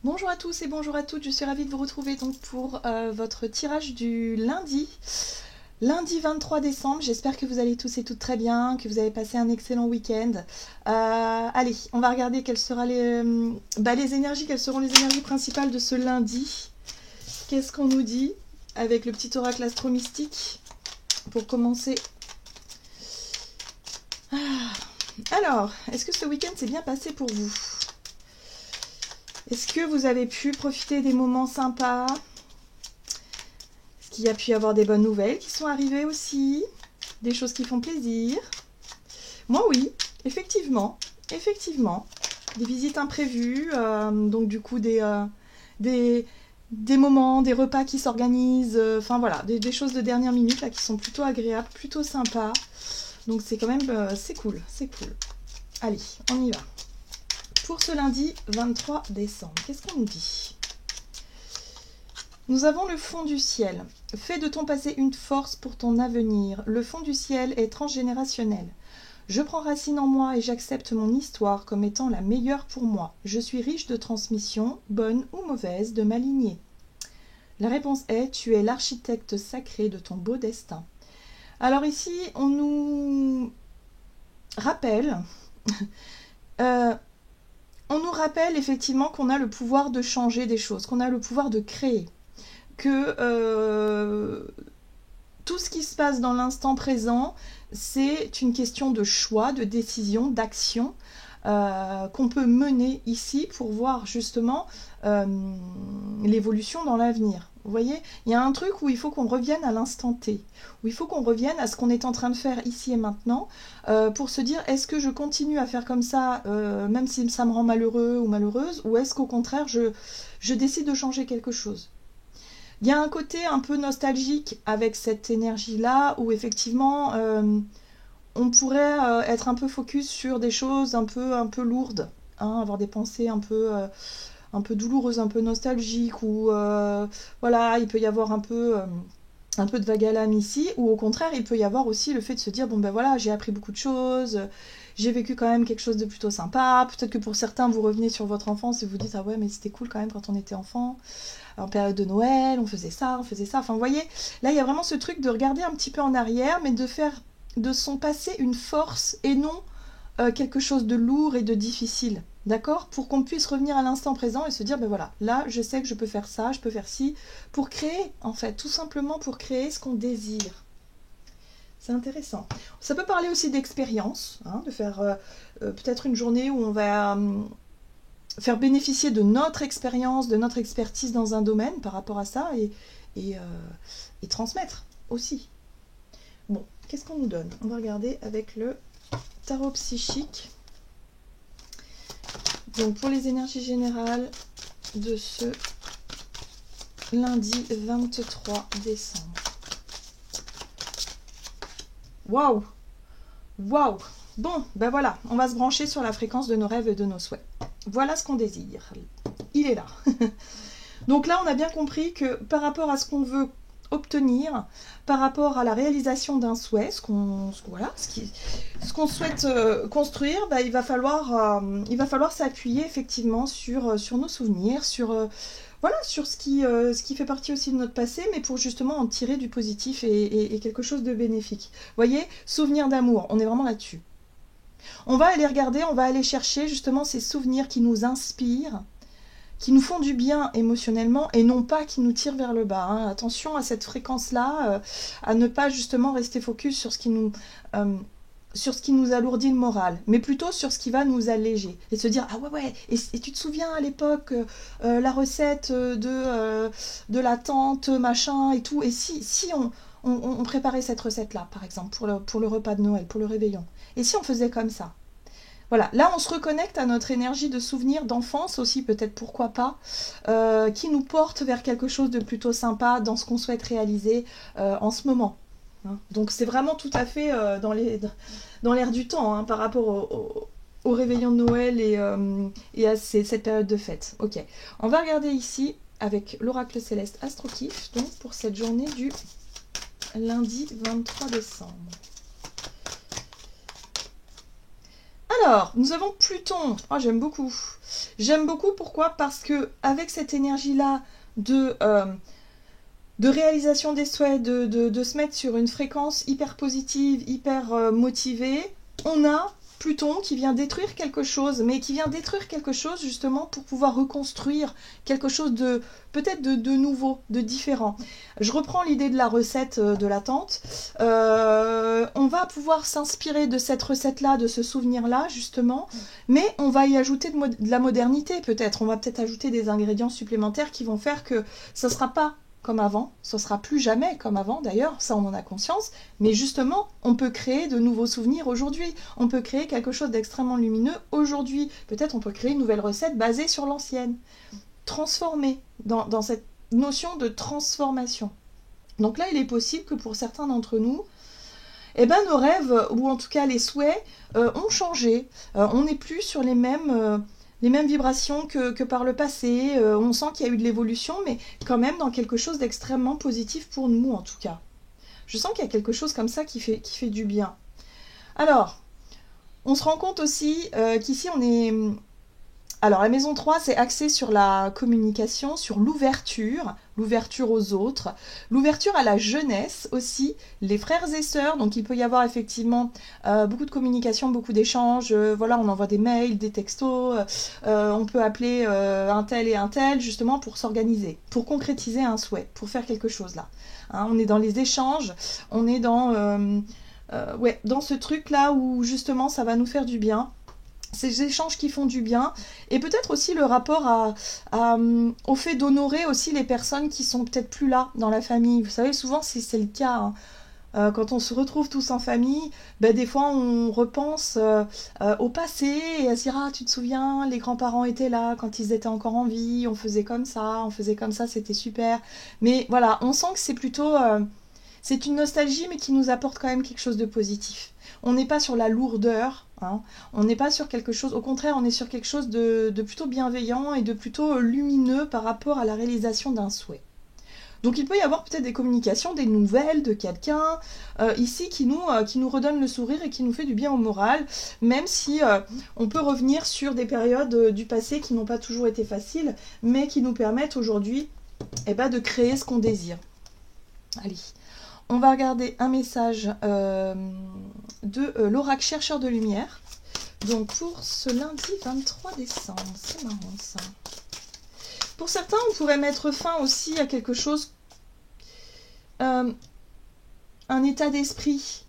Bonjour à tous et bonjour à toutes, je suis ravie de vous retrouver donc pour votre tirage du lundi 23 décembre. J'espère que vous allez tous et toutes très bien, que vous avez passé un excellent week-end. Allez, on va regarder quelles seront les énergies, quelles seront les énergies principales de ce lundi. Qu'est-ce qu'on nous dit avec le petit oracle astro-mystique pour commencer. Alors, est-ce que ce week-end s'est bien passé pour vous ? Est-ce que vous avez pu profiter des moments sympas? Est-ce qu'il y a pu y avoir des bonnes nouvelles qui sont arrivées aussi? Des choses qui font plaisir? Moi oui, effectivement. Des visites imprévues, donc du coup des moments, des repas qui s'organisent, enfin voilà, des choses de dernière minute là qui sont plutôt agréables, plutôt sympas. Donc c'est quand même, c'est cool. Allez, on y va. Pour ce lundi 23 décembre, qu'est-ce qu'on nous dit? Nous avons le fond du ciel. Fais de ton passé une force pour ton avenir. Le fond du ciel est transgénérationnel. Je prends racine en moi et j'accepte mon histoire comme étant la meilleure pour moi. Je suis riche de transmissions, bonnes ou mauvaises, de ma lignée. La réponse est: tu es l'architecte sacré de ton beau destin. Alors ici, on nous rappelle... on nous rappelle effectivement qu'on a le pouvoir de changer des choses, qu'on a le pouvoir de créer, que tout ce qui se passe dans l'instant présent, c'est une question de choix, de décision, d'action qu'on peut mener ici pour voir justement l'évolution dans l'avenir. Vous voyez, il y a un truc où il faut qu'on revienne à l'instant T, où il faut qu'on revienne à ce qu'on est en train de faire ici et maintenant, pour se dire, est-ce que je continue à faire comme ça, même si ça me rend malheureux ou malheureuse, ou est-ce qu'au contraire, je décide de changer quelque chose. Il y a un côté un peu nostalgique avec cette énergie-là, où effectivement, on pourrait être un peu focus sur des choses un peu lourdes, hein, avoir des pensées un peu douloureuses, un peu nostalgiques, ou voilà, il peut y avoir un peu de vague à l'âme ici, ou au contraire, il peut y avoir aussi le fait de se dire, bon ben voilà, j'ai appris beaucoup de choses, j'ai vécu quand même quelque chose de plutôt sympa, peut-être que pour certains, vous revenez sur votre enfance et vous dites, ah ouais, mais c'était cool quand même quand on était enfant, en période de Noël, on faisait ça, enfin vous voyez, là il y a vraiment ce truc de regarder un petit peu en arrière, mais de faire de son passé une force et non quelque chose de lourd et de difficile. D'accord? Pour qu'on puisse revenir à l'instant présent et se dire, ben voilà, là, je sais que je peux faire ça, je peux faire ci, pour créer, en fait, tout simplement pour créer ce qu'on désire. C'est intéressant. Ça peut parler aussi d'expérience, hein, de faire peut-être une journée où on va faire bénéficier de notre expérience, de notre expertise dans un domaine par rapport à ça et, transmettre aussi. Bon, qu'est-ce qu'on nous donne? On va regarder avec le tarot psychique. Donc pour les énergies générales de ce lundi 23 décembre. Waouh! Waouh! Bon, ben voilà, on va se brancher sur la fréquence de nos rêves et de nos souhaits. Voilà ce qu'on désire. Il est là. Donc là, on a bien compris que par rapport à ce qu'on veut obtenir, par rapport à la réalisation d'un souhait, ce qu'on souhaite construire, bah, il va falloir s'appuyer effectivement sur nos souvenirs, sur ce qui fait partie aussi de notre passé, mais pour justement en tirer du positif et quelque chose de bénéfique. Vous voyez, souvenirs d'amour, on est vraiment là-dessus. On va aller regarder, on va aller chercher justement ces souvenirs qui nous inspirent, qui nous font du bien émotionnellement et non pas qui nous tirent vers le bas. Hein. Attention à cette fréquence-là, à ne pas justement rester focus sur ce qui nous alourdit le moral, mais plutôt sur ce qui va nous alléger. Et se dire, ah ouais, et tu te souviens à l'époque, la recette de la tante, machin et tout, et si on préparait cette recette-là, par exemple, pour le repas de Noël, pour le réveillon, et si on faisait comme ça? Voilà, là on se reconnecte à notre énergie de souvenir d'enfance aussi, peut-être pourquoi pas, qui nous porte vers quelque chose de plutôt sympa dans ce qu'on souhaite réaliser en ce moment. Hein. Donc c'est vraiment tout à fait dans l'air du temps hein, par rapport au réveillon de Noël et à cette période de fête. Ok, on va regarder ici avec l'oracle céleste Astrokif, donc pour cette journée du lundi 23 décembre. Alors, nous avons Pluton. Oh, j'aime beaucoup. J'aime beaucoup, pourquoi? Parce que avec cette énergie-là de réalisation des souhaits, de se mettre sur une fréquence hyper positive, hyper motivée, on a Pluton qui vient détruire quelque chose, mais qui vient détruire quelque chose justement pour pouvoir reconstruire quelque chose de peut-être de nouveau, de différent. Je reprends l'idée de la recette de la tante. On va pouvoir s'inspirer de cette recette-là, de ce souvenir-là justement, mais on va y ajouter de la modernité peut-être. On va peut-être ajouter des ingrédients supplémentaires qui vont faire que ça ne sera pas comme avant, ce sera plus jamais comme avant d'ailleurs, ça on en a conscience, mais justement on peut créer de nouveaux souvenirs aujourd'hui, on peut créer quelque chose d'extrêmement lumineux aujourd'hui, peut-être on peut créer une nouvelle recette basée sur l'ancienne, transformer dans cette notion de transformation. Donc là il est possible que pour certains d'entre nous, eh ben, nos rêves, ou en tout cas les souhaits, ont changé, on n'est plus sur les mêmes vibrations que par le passé. On sent qu'il y a eu de l'évolution, mais quand même dans quelque chose d'extrêmement positif pour nous, en tout cas. Je sens qu'il y a quelque chose comme ça qui fait du bien. Alors, on se rend compte aussi qu'ici, on est... Alors, la maison 3, c'est axé sur la communication, sur l'ouverture aux autres, l'ouverture à la jeunesse aussi, les frères et sœurs, donc il peut y avoir effectivement beaucoup de communication, beaucoup d'échanges, voilà, on envoie des mails, des textos, on peut appeler un tel et un tel, justement pour s'organiser, pour concrétiser un souhait, pour faire quelque chose là. Hein, on est dans les échanges, on est dans ce truc-là où justement ça va nous faire du bien. Ces échanges qui font du bien, et peut-être aussi le rapport au fait d'honorer aussi les personnes qui sont peut-être plus là dans la famille. Vous savez, souvent c'est le cas, hein. Quand on se retrouve tous en famille, ben, des fois on repense au passé et à se dire ah tu te souviens, les grands-parents étaient là quand ils étaient encore en vie, on faisait comme ça, c'était super. Mais voilà, on sent que c'est plutôt... c'est une nostalgie mais qui nous apporte quand même quelque chose de positif. On n'est pas sur la lourdeur, hein. On n'est pas sur quelque chose, au contraire on est sur quelque chose de plutôt bienveillant et de plutôt lumineux par rapport à la réalisation d'un souhait. Donc il peut y avoir peut-être des communications, des nouvelles de quelqu'un ici qui nous redonne le sourire et qui nous fait du bien au moral, même si on peut revenir sur des périodes du passé qui n'ont pas toujours été faciles, mais qui nous permettent aujourd'hui de créer ce qu'on désire. Allez. On va regarder un message de l'oracle chercheur de lumière. Donc pour ce lundi 23 décembre, c'est marrant ça. Pour certains, on pourrait mettre fin aussi à quelque chose, un état d'esprit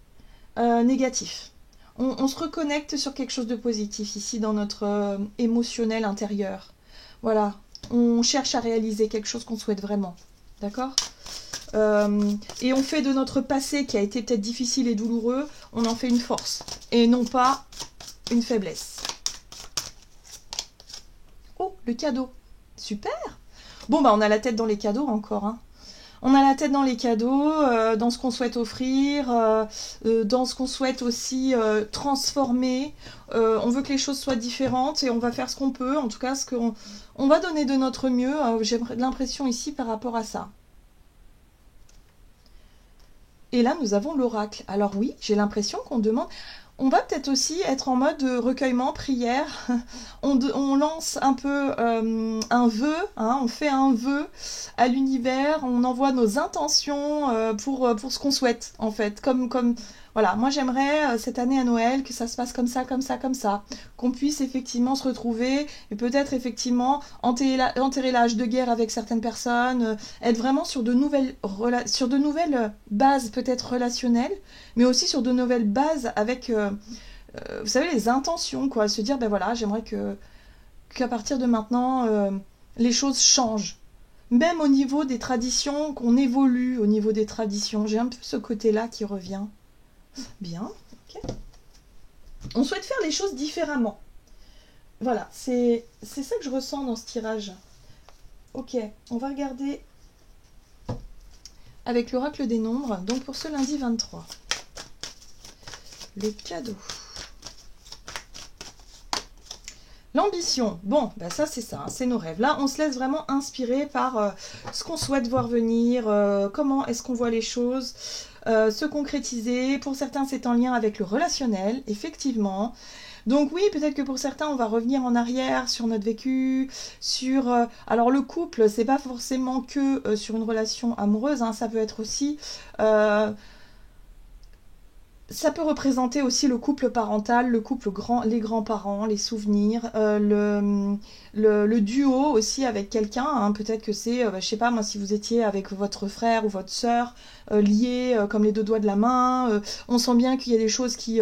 négatif. On se reconnecte sur quelque chose de positif ici dans notre émotionnel intérieur. Voilà, on cherche à réaliser quelque chose qu'on souhaite vraiment. D'accord ? Et on fait de notre passé qui a été peut-être difficile et douloureux, on en fait une force et non pas une faiblesse. Oh, le cadeau, super. Bon bah on a la tête dans les cadeaux encore, hein. On a la tête dans les cadeaux, dans ce qu'on souhaite offrir, dans ce qu'on souhaite aussi transformer. On veut que les choses soient différentes et on va faire ce qu'on peut, en tout cas on va donner de notre mieux. J'ai l'impression ici par rapport à ça. Et là, nous avons l'oracle. Alors oui, j'ai l'impression qu'on demande... On va peut-être aussi être en mode recueillement, prière. On lance un peu un vœu, hein, on fait un vœu à l'univers, on envoie nos intentions pour ce qu'on souhaite, en fait. Voilà, moi j'aimerais cette année à Noël que ça se passe comme ça, comme ça, comme ça. Qu'on puisse effectivement se retrouver et peut-être effectivement enterrer l'âge de guerre avec certaines personnes, être vraiment sur de nouvelles bases peut-être relationnelles, mais aussi sur de nouvelles bases avec, vous savez, les intentions, quoi. Se dire, ben voilà, j'aimerais qu'à partir de maintenant, les choses changent. Même au niveau des traditions, qu'on évolue au niveau des traditions. J'ai un peu ce côté-là qui revient. Bien, ok. On souhaite faire les choses différemment. Voilà, c'est ça que je ressens dans ce tirage. Ok, on va regarder avec l'oracle des nombres, donc pour ce lundi 23. Le cadeau. L'ambition, bon, bah ça c'est ça, hein, c'est nos rêves. Là, on se laisse vraiment inspirer par ce qu'on souhaite voir venir, comment est-ce qu'on voit les choses, se concrétiser. Pour certains, c'est en lien avec le relationnel, effectivement. Donc oui, peut-être que pour certains, on va revenir en arrière sur notre vécu, sur... alors le couple, c'est pas forcément que sur une relation amoureuse, hein, ça peut être aussi... ça peut représenter aussi le couple parental, le couple les grands-parents, les souvenirs, le duo aussi avec quelqu'un. Hein. Peut-être que c'est, je sais pas moi, si vous étiez avec votre frère ou votre sœur, liés comme les deux doigts de la main. On sent bien qu'il y a des choses qui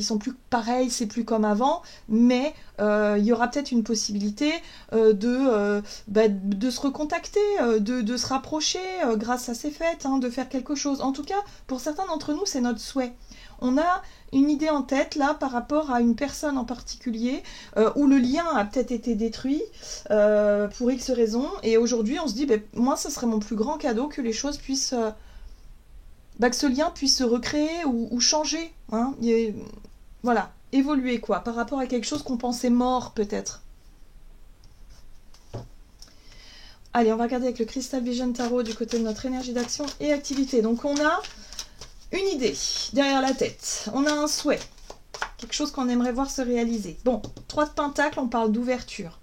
sont plus pareilles, c'est plus comme avant, mais il y aura peut-être une possibilité de se recontacter, de se rapprocher grâce à ces fêtes, hein, de faire quelque chose. En tout cas, pour certains d'entre nous, c'est notre souhait. On a une idée en tête là par rapport à une personne en particulier où le lien a peut-être été détruit pour X raisons et aujourd'hui on se dit moi ça serait mon plus grand cadeau que les choses puissent que ce lien puisse se recréer ou changer, hein, voilà, évoluer quoi par rapport à quelque chose qu'on pensait mort peut-être. Allez, on va regarder avec le Crystal Vision Tarot du côté de notre énergie d'action et activité. Donc on a une idée derrière la tête, on a un souhait, quelque chose qu'on aimerait voir se réaliser. Bon, 3 de Pentacles, on parle d'ouverture.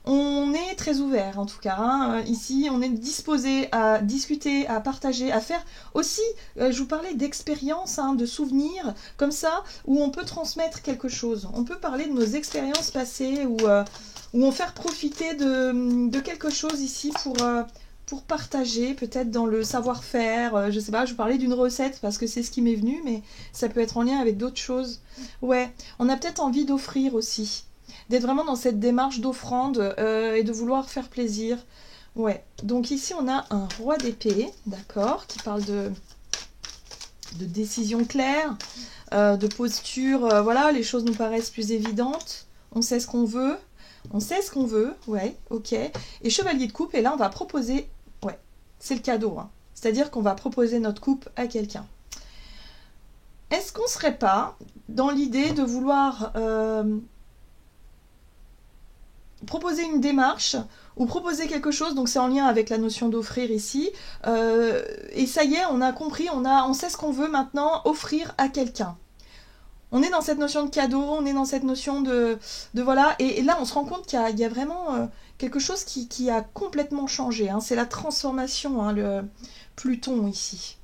On est très ouvert en tout cas, hein. Ici on est disposé à discuter, à partager, à faire aussi, je vous parlais d'expériences, hein, de souvenirs, comme ça, où on peut transmettre quelque chose. On peut parler de nos expériences passées, ou on faire profiter de quelque chose ici pour partager, peut-être dans le savoir-faire, je sais pas, je vous parlais d'une recette parce que c'est ce qui m'est venu, mais ça peut être en lien avec d'autres choses. Ouais, on a peut-être envie d'offrir aussi, d'être vraiment dans cette démarche d'offrande et de vouloir faire plaisir. Ouais, donc ici on a un roi d'épée, d'accord, qui parle de décision claire, de posture, voilà, les choses nous paraissent plus évidentes, on sait ce qu'on veut. On sait ce qu'on veut, ouais, ok. Et chevalier de coupe, et là on va proposer, ouais, c'est le cadeau, hein. C'est-à-dire qu'on va proposer notre coupe à quelqu'un. Est-ce qu'on serait pas dans l'idée de vouloir proposer une démarche ou proposer quelque chose, donc c'est en lien avec la notion d'offrir ici, et ça y est, on a compris, on sait ce qu'on veut maintenant offrir à quelqu'un. On est dans cette notion de cadeau, on est dans cette notion de voilà, et là on se rend compte qu'il y a vraiment quelque chose qui a complètement changé, hein. C'est la transformation, hein, le Pluton ici.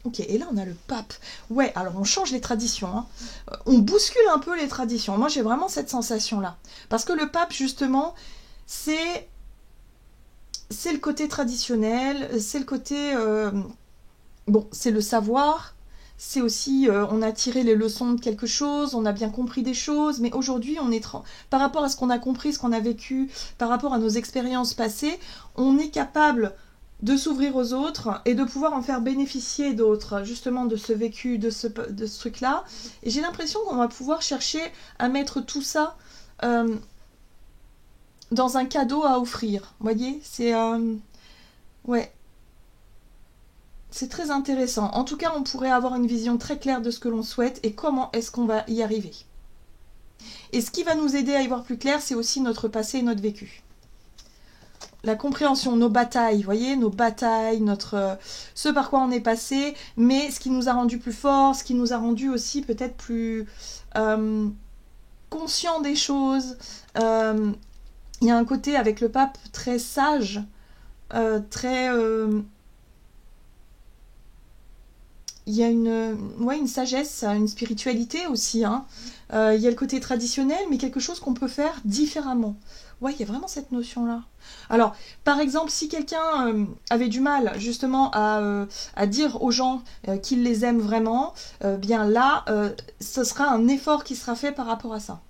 Ok, et là on a le pape. Ouais, alors on change les traditions, hein. On bouscule un peu les traditions. Moi j'ai vraiment cette sensation-là. Parce que le pape, justement, c'est le côté traditionnel, c'est le côté... bon, c'est le savoir. C'est aussi, on a tiré les leçons de quelque chose, on a bien compris des choses, mais aujourd'hui, on est par rapport à ce qu'on a compris, ce qu'on a vécu, par rapport à nos expériences passées, on est capable de s'ouvrir aux autres et de pouvoir en faire bénéficier d'autres, justement de ce vécu, de ce truc-là. Et j'ai l'impression qu'on va pouvoir chercher à mettre tout ça dans un cadeau à offrir. Vous voyez, c'est... ouais. C'est très intéressant. En tout cas, on pourrait avoir une vision très claire de ce que l'on souhaite et comment est-ce qu'on va y arriver. Et ce qui va nous aider à y voir plus clair, c'est aussi notre passé et notre vécu. La compréhension, nos batailles, vous voyez, nos batailles, ce par quoi on est passé, mais ce qui nous a rendu plus forts, ce qui nous a rendu aussi peut-être plus conscients des choses. Il y a un côté avec le pape très sage, très... il y a une sagesse, une spiritualité aussi, hein. Il y a le côté traditionnel, mais quelque chose qu'on peut faire différemment. Ouais, il y a vraiment cette notion-là. Alors, par exemple, si quelqu'un avait du mal, justement, à dire aux gens qu'il les aime vraiment, bien là, ce sera un effort qui sera fait par rapport à ça.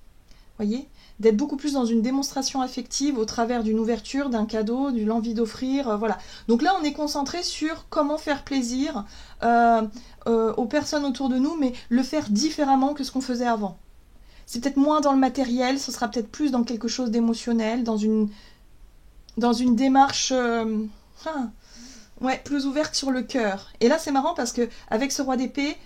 Voyez ? D'être beaucoup plus dans une démonstration affective au travers d'une ouverture, d'un cadeau, de l'envie d'offrir, voilà. Donc là, on est concentré sur comment faire plaisir aux personnes autour de nous, mais le faire différemment que ce qu'on faisait avant. C'est peut-être moins dans le matériel, ce sera peut-être plus dans quelque chose d'émotionnel, dans une démarche plus ouverte sur le cœur. Et là, c'est marrant parce que avec ce roi d'épée,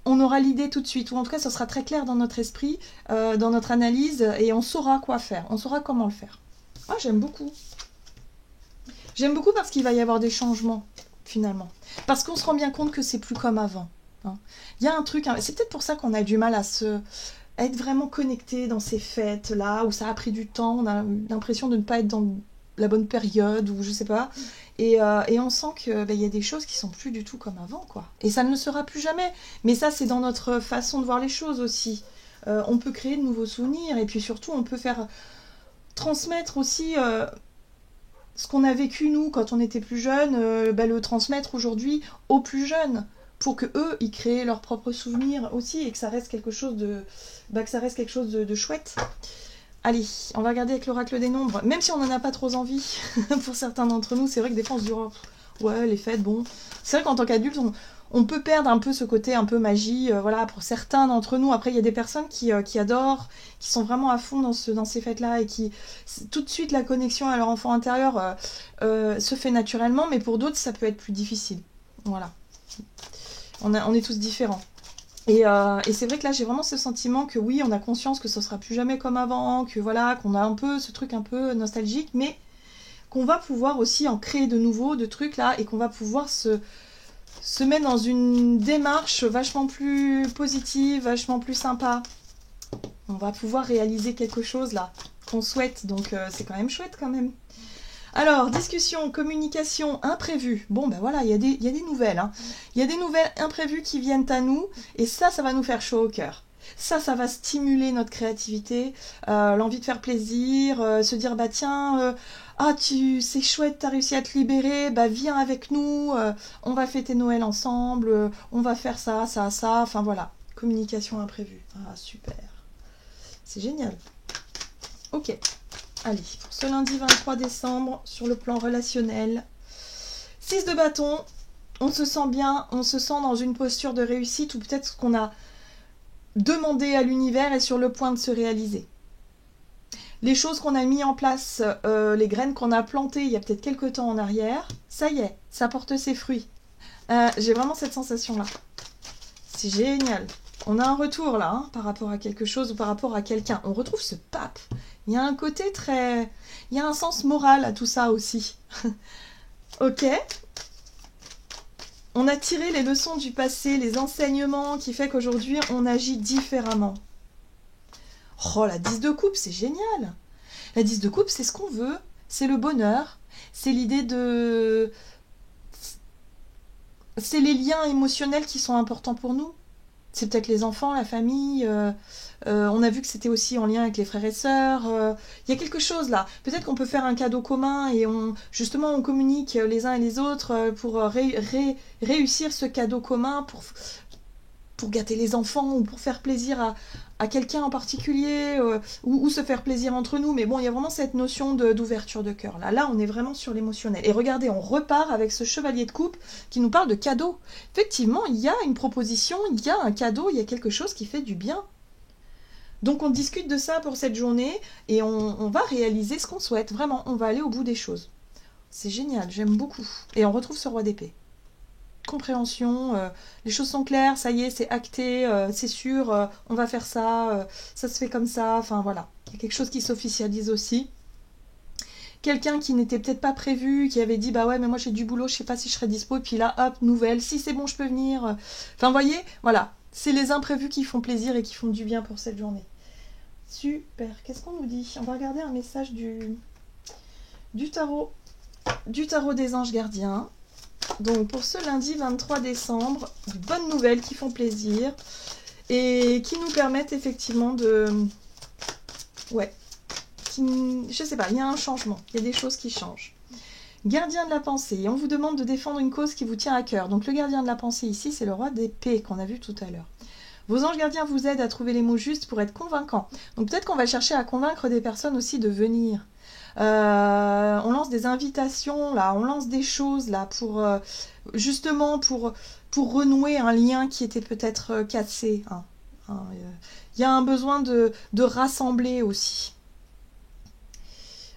on aura l'idée tout de suite, ou en tout cas, ça sera très clair dans notre esprit, dans notre analyse, et on saura quoi faire, on saura comment le faire. Moi, j'aime beaucoup. J'aime beaucoup parce qu'il va y avoir des changements, finalement. Parce qu'on se rend bien compte que c'est plus comme avant. Hein. Il y a un truc, c'est peut-être pour ça qu'on a du mal à se être vraiment connecté dans ces fêtes-là, où ça a pris du temps, on a l'impression de ne pas être dans la bonne période, ou je sais pas. Et on sent qu'il y a des choses qui sont plus du tout comme avant, quoi. Et ça ne le sera plus jamais. Mais ça, c'est dans notre façon de voir les choses aussi. On peut créer de nouveaux souvenirs, et puis surtout, on peut faire transmettre aussi ce qu'on a vécu, nous, quand on était plus jeunes, le transmettre aujourd'hui aux plus jeunes, pour que eux ils créent leurs propres souvenirs aussi, et que ça reste quelque chose de chouette. Allez, on va regarder avec l'oracle des nombres, même si on n'en a pas trop envie, pour certains d'entre nous, c'est vrai que des fois on se dit, oh, ouais, les fêtes, bon. C'est vrai qu'en tant qu'adulte, on peut perdre un peu ce côté un peu magie, voilà, pour certains d'entre nous. Après, il y a des personnes qui adorent, qui sont vraiment à fond dans ces fêtes-là, et qui, tout de suite, la connexion à leur enfant intérieur se fait naturellement, mais pour d'autres, ça peut être plus difficile. Voilà. On est tous différents. Et c'est vrai que là, j'ai vraiment ce sentiment que oui, on a conscience que ce sera plus jamais comme avant, que voilà, qu'on a un peu ce truc un peu nostalgique, mais qu'on va pouvoir aussi en créer de nouveaux, de trucs là, et qu'on va pouvoir se mettre dans une démarche vachement plus positive, vachement plus sympa. On va pouvoir réaliser quelque chose là, qu'on souhaite, donc c'est quand même chouette quand même. Alors, discussion, communication, imprévu. Bon, ben voilà, il y a des nouvelles. Hein. Il y a des nouvelles imprévues qui viennent à nous, et ça va nous faire chaud au cœur. Ça va stimuler notre créativité, l'envie de faire plaisir, se dire, bah tiens, c'est chouette, t'as réussi à te libérer, bah viens avec nous, on va fêter Noël ensemble, on va faire ça, enfin voilà. Communication imprévue. Ah, super. C'est génial. Ok. Allez, pour ce lundi 23 décembre, sur le plan relationnel, 6 de bâton, on se sent bien, on se sent dans une posture de réussite, ou peut-être ce qu'on a demandé à l'univers est sur le point de se réaliser. Les choses qu'on a mis en place, les graines qu'on a plantées il y a peut-être quelques temps en arrière, ça y est, ça porte ses fruits. J'ai vraiment cette sensation-là. C'est génial. On a un retour là, hein, par rapport à quelque chose ou par rapport à quelqu'un. On retrouve ce pape. Il y a un côté très... Il y a un sens moral à tout ça aussi. Ok. On a tiré les leçons du passé, les enseignements qui fait qu'aujourd'hui, on agit différemment. Oh, la 10 de coupe, c'est génial. La 10 de coupe, c'est ce qu'on veut. C'est le bonheur. C'est l'idée de... C'est les liens émotionnels qui sont importants pour nous. C'est peut-être les enfants, la famille. On a vu que c'était aussi en lien avec les frères et sœurs. Il y a quelque chose là. Peut-être qu'on peut faire un cadeau commun et justement on communique les uns et les autres pour réussir ce cadeau commun, pour gâter les enfants ou pour faire plaisir à quelqu'un en particulier ou se faire plaisir entre nous. Mais bon, il y a vraiment cette notion d'ouverture de cœur. Là, on est vraiment sur l'émotionnel. Et regardez, on repart avec ce chevalier de coupe qui nous parle de cadeau. Effectivement, il y a une proposition, il y a un cadeau, il y a quelque chose qui fait du bien. Donc on discute de ça pour cette journée et on va réaliser ce qu'on souhaite. Vraiment, on va aller au bout des choses. C'est génial, j'aime beaucoup. Et on retrouve ce roi d'épée. Compréhension, les choses sont claires, ça y est, c'est acté, c'est sûr, on va faire ça, ça se fait comme ça, enfin voilà. Il y a quelque chose qui s'officialise aussi. Quelqu'un qui n'était peut-être pas prévu, qui avait dit, bah ouais, mais moi j'ai du boulot, je sais pas si je serai dispo, et puis là, hop, nouvelle, si c'est bon, je peux venir. Enfin, vous voyez, voilà, c'est les imprévus qui font plaisir et qui font du bien pour cette journée. Super, qu'est-ce qu'on nous dit? On va regarder un message du tarot des anges gardiens. Donc pour ce lundi 23 décembre, de bonnes nouvelles qui font plaisir et qui nous permettent effectivement de... Ouais, je sais pas, il y a un changement, il y a des choses qui changent. Gardien de la pensée, on vous demande de défendre une cause qui vous tient à cœur. Donc le gardien de la pensée ici, c'est le roi d'épée qu'on a vu tout à l'heure. Vos anges gardiens vous aident à trouver les mots justes pour être convaincants. Donc peut-être qu'on va chercher à convaincre des personnes aussi de venir. On lance des invitations là, on lance des choses là pour justement pour renouer un lien qui était peut-être cassé. Il y a un besoin de rassembler aussi.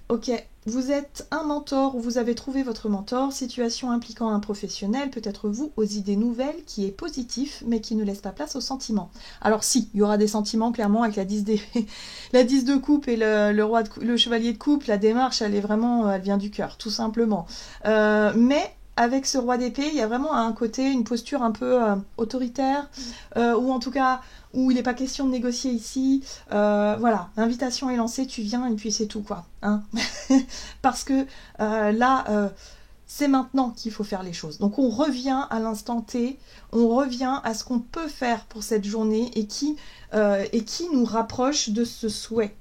Ok, vous êtes un mentor ou vous avez trouvé votre mentor, situation impliquant un professionnel, peut-être vous, aux idées nouvelles, qui est positif, mais qui ne laisse pas place aux sentiments. Alors si, il y aura des sentiments, clairement, avec la 10 de coupe et le chevalier de coupe, la démarche, elle est vraiment, elle vient du cœur, tout simplement. Mais avec ce roi d'épée, il y a vraiment un côté, une posture un peu autoritaire, ou en tout cas, où il n'est pas question de négocier ici. Voilà, l'invitation est lancée, tu viens, et puis c'est tout, quoi. Hein. Parce que là, c'est maintenant qu'il faut faire les choses. Donc on revient à l'instant T, on revient à ce qu'on peut faire pour cette journée et qui nous rapproche de ce souhait.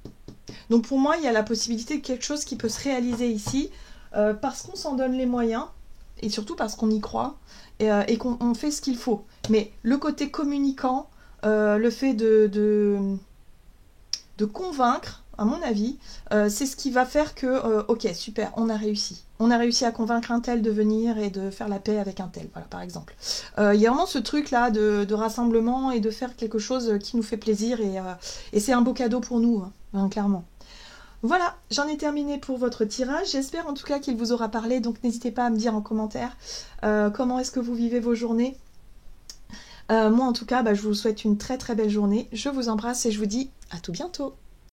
Donc pour moi, il y a la possibilité de quelque chose qui peut se réaliser ici, parce qu'on s'en donne les moyens, et surtout parce qu'on y croit, et qu'on fait ce qu'il faut. Mais le côté communicant, le fait de convaincre, à mon avis, c'est ce qui va faire que, ok, super, on a réussi. On a réussi à convaincre un tel de venir et de faire la paix avec un tel, voilà, par exemple. Il y a vraiment ce truc-là de rassemblement et de faire quelque chose qui nous fait plaisir, et c'est un beau cadeau pour nous, hein, clairement. Voilà, j'en ai terminé pour votre tirage. J'espère en tout cas qu'il vous aura parlé, donc n'hésitez pas à me dire en commentaire comment est-ce que vous vivez vos journées. Moi en tout cas, je vous souhaite une très très belle journée. Je vous embrasse et je vous dis à tout bientôt.